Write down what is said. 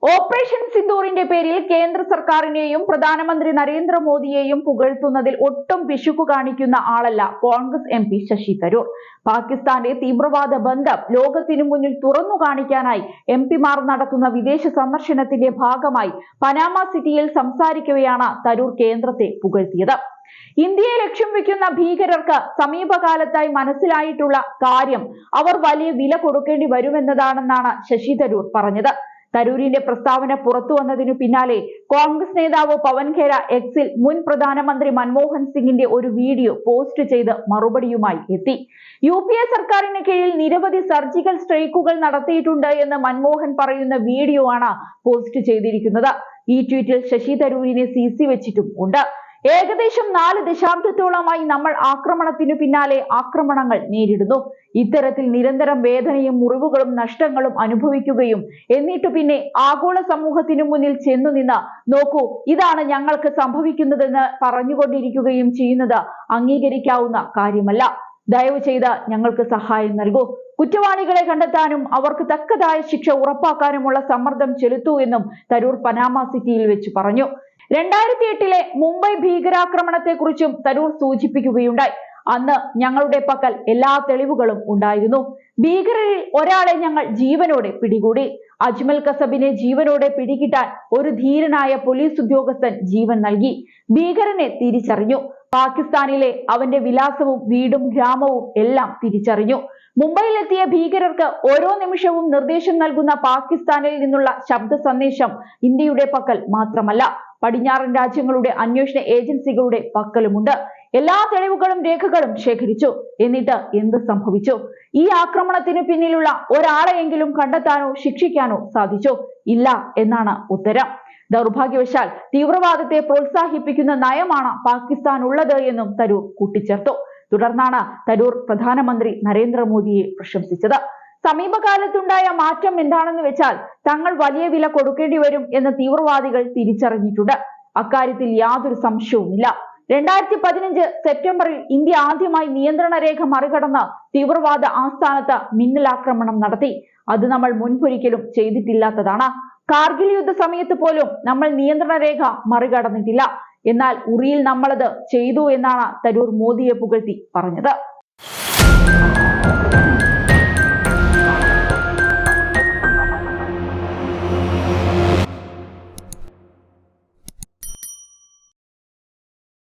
Operation സിന്ദൂറിന്റെ പേരിൽ കേന്ദ്ര സർക്കാരിനെയും പ്രധാനമന്ത്രി നരേന്ദ്രമോദിയെയും പുകഴ്ത്തുന്നതിൽ ഒട്ടും പിശുക്കു കാണിക്കുന്ന ആളല്ല കോൺഗ്രസ് എം പി ശശി തരൂർ. പാകിസ്ഥാന്റെ തീവ്രവാദ ബന്ധം ലോകത്തിനു മുന്നിൽ തുറന്നു കാണിക്കാനായി എം പിമാർ നടത്തുന്ന വിദേശ സന്ദർശനത്തിന്റെ ഭാഗമായി പനാമ സിറ്റിയിൽ സംസാരിക്കവെയാണ് തരൂർ കേന്ദ്രത്തെ പുകഴ്ത്തിയത്. ഇന്ത്യയെ ലക്ഷ്യം വെക്കുന്ന ഭീകരർക്ക് സമീപകാലത്തായി മനസ്സിലായിട്ടുള്ള കാര്യം അവർ വലിയ വില കൊടുക്കേണ്ടി വരുമെന്നതാണെന്നാണ് ശശി തരൂർ പറഞ്ഞത്. തരൂരിന്റെ പ്രസ്താവന പുറത്തു വന്നതിനു പിന്നാലെ കോൺഗ്രസ് നേതാവ് പവൻ ഖേര എക്സിൽ മുൻ പ്രധാനമന്ത്രി മൻമോഹൻ സിംഗിന്റെ ഒരു വീഡിയോ പോസ്റ്റ് ചെയ്ത് മറുപടിയുമായി എത്തി. UPA സർക്കാരിന് കീഴിൽ നിരവധി സർജിക്കൽ സ്ട്രൈക്കുകൾ നടത്തിയിട്ടുണ്ട് എന്ന് മൻമോഹൻ പറയുന്ന വീഡിയോ ആണ് പോസ്റ്റ് ചെയ്തിരിക്കുന്നത്. ഈ ട്വീറ്റിൽ ശശി തരൂരിനെ CC വെച്ചിട്ടും ഉണ്ട്. ഏകദേശം 4 ദശാബ്ദത്തോളമായി നമ്മൾ ആക്രമണത്തിനു പിന്നാലെ ആക്രമണങ്ങൾ നേരിടുന്നു. ഇത്തരത്തിൽ നിരന്തരം വേദനയും മുറിവുകളും നഷ്ടങ്ങളും അനുഭവിക്കുകയും എന്നിട്ടു പിന്നെ ആഗോള സമൂഹത്തിനു മുന്നിൽ ചെന്നു നിന്ന് നോക്കൂ ഇതാണ് ഞങ്ങൾക്ക് സംഭവിക്കുന്നതെന്ന് പറഞ്ഞുകൊണ്ടിരിക്കുകയും ചെയ്യുന്നത് അംഗീകരിക്കാവുന്ന കാര്യമല്ല. ദയവ് ചെയ്ത് ഞങ്ങൾക്ക് സഹായം നൽകൂ. കുറ്റവാളികളെ കണ്ടെത്താനും അവർക്ക് തക്കതായ ശിക്ഷ ഉറപ്പാക്കാനുമുള്ള സമ്മർദ്ദം ചെലുത്തൂ എന്നും തരൂർ പനാമ സിറ്റിയിൽ വെച്ച് പറഞ്ഞു. 2008 മുംബൈ ഭീകരാക്രമണത്തെക്കുറിച്ചും തരൂർ സൂചിപ്പിക്കുകയുണ്ടായി. അന്ന് ഞങ്ങളുടെ പക്കൽ എല്ലാ തെളിവുകളും ഉണ്ടായിരുന്നു. ഭീകരരിൽ ഒരാളെ ഞങ്ങൾ ജീവനോടെ പിടികൂടി. അജ്മൽ കസബിനെ ജീവനോടെ പിടികിട്ടാൻ ഒരു ധീരനായ പോലീസ് ഉദ്യോഗസ്ഥൻ ജീവൻ നൽകി. ഭീകരനെ തിരിച്ചറിഞ്ഞു. പാകിസ്ഥാനിലെ അവന്റെ വിലാസവും വീടും ഗ്രാമവും എല്ലാം തിരിച്ചറിഞ്ഞു. മുംബൈയിലെത്തിയ ഭീകരർക്ക് ഓരോ നിമിഷവും നിർദ്ദേശം നൽകുന്ന പാകിസ്ഥാനിൽ നിന്നുള്ള ശബ്ദ സന്ദേശം ഇന്ത്യയുടെ പക്കൽ മാത്രമല്ല, പടിഞ്ഞാറൻ രാജ്യങ്ങളുടെ അന്വേഷണ ഏജൻസികളുടെ പക്കലുമുണ്ട്. എല്ലാ തെളിവുകളും രേഖകളും ശേഖരിച്ചു. എന്നിട്ട് എന്ത് സംഭവിച്ചു? ഈ ആക്രമണത്തിന് പിന്നിലുള്ള ഒരാളെയെങ്കിലും കണ്ടെത്താനോ ശിക്ഷിക്കാനോ സാധിച്ചോ? ഇല്ല എന്നാണ് ഉത്തരം. ദൗർഭാഗ്യവശാൽ തീവ്രവാദത്തെ പ്രോത്സാഹിപ്പിക്കുന്ന നയമാണ് പാകിസ്ഥാൻ ഉള്ളത് എന്നും തരൂർ കൂട്ടിച്ചേർത്തു. തുടർന്നാണ് തരൂർ പ്രധാനമന്ത്രി നരേന്ദ്രമോദിയെ പ്രശംസിച്ചത്. സമീപകാലത്തുണ്ടായ മാറ്റം എന്താണെന്ന് വെച്ചാൽ തങ്ങൾ വലിയ വില കൊടുക്കേണ്ടി വരും എന്ന് തീവ്രവാദികൾ തിരിച്ചറിഞ്ഞിട്ടുണ്ട്. അക്കാര്യത്തിൽ യാതൊരു സംശയവുമില്ല. 2015 സെപ്റ്റംബറിൽ ഇന്ത്യ ആദ്യമായി നിയന്ത്രണ രേഖ മറികടന്ന് തീവ്രവാദ ആസ്ഥാനത്ത് മിന്നലാക്രമണം നടത്തി. അത് നമ്മൾ മുൻപൊരിക്കലും ചെയ്തിട്ടില്ലാത്തതാണ്. കാർഗിൽ യുദ്ധ സമയത്ത് പോലും നമ്മൾ നിയന്ത്രണ രേഖ മറികടന്നിട്ടില്ല. എന്നാൽ ഉറിയിൽ നമ്മളത് ചെയ്തു എന്നാണ് തരൂർ മോദിയെ പുകഴ്ത്തി പറഞ്ഞത്.